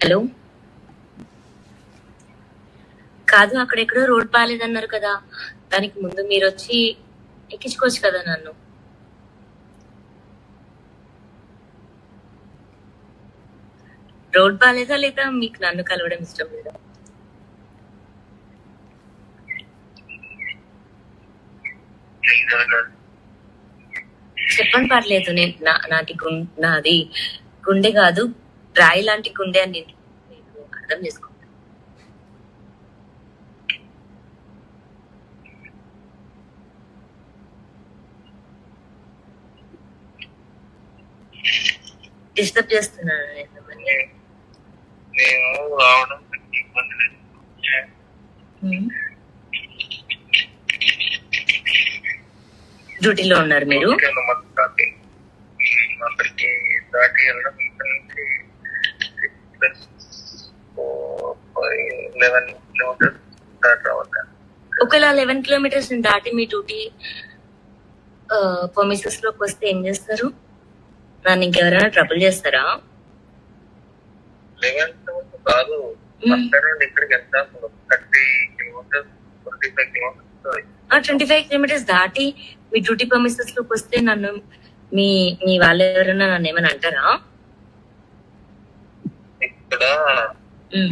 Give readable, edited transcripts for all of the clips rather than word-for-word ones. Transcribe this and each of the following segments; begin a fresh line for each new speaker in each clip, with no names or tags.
Hello, కాదు అక్కడ ఎక్కడో రోడ్ బాగాలేదన్నారు కదా, దానికి ముందు మీరు వచ్చి ఎక్కించుకోవచ్చు కదా నన్ను. రోడ్ బాగాలేదా లేదా మీకు నన్ను కలవడం ఇష్టం లేదా? చెప్పండి, పర్లేదు. నేను నాది గుండె కాదు, రాయి లాంటి గుండె అని నేను అర్థం చేసుకుంటాను. డిస్టర్బ్ చేస్తున్నాను
నేను రావడం ఇబ్బంది లేదు.
డ్యూటీలో ఉన్నారు మీరు?
అక్కడికి దాటి వెళ్ళడం ఇక్కడ నుంచి 11 కిలోమీటర్స్ దాటి రావాలి.
ఒకవేళ 11 కిలోమీటర్స్ దాటి మీ డ్యూటీ పర్మిసెస్ లోకి వస్తే ఏం చేస్తారు? నన్ను ఇంకెవరైనా ట్రబుల్ చేస్తారా?
11 కాదు, అక్కడ నుండి ఇక్కడికి ఎంత 30 కిలోమీటర్స్ 25 కిలోమీటర్స్.
25 కిలోమీటర్స్ దాటి మీ డ్యూటీ పర్మిసెస్ లోకి వస్తే నన్ను మీ మీ వాళ్ళు ఎవరైనా నన్ను ఏమైనా అంటారా?
ఇక్కడ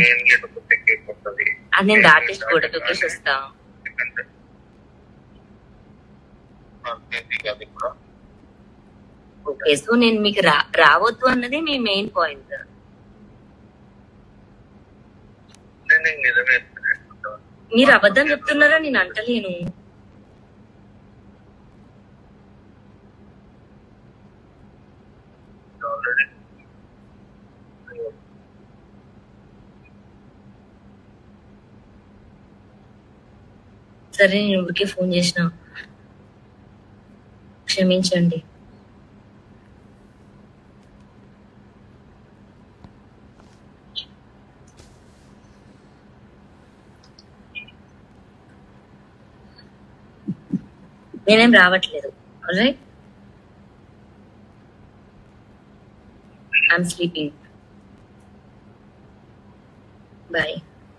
మెయిన్ గేట్ ఉంటుంది,
అది నేను దాటేసి గోడ దూకేసి వస్తా. ఓకే, సో నేను మీకు రావద్దు అన్నది మీ మెయిన్ పాయింట్. మీరు అబద్ధం చెప్తున్నారా? నేను అంటలేను. సరే, నేను ఊరికే ఫోన్ చేసిన, క్షమించండి. నేనేం రావట్లేదు. Alright, I'm sleeping. బాయ్.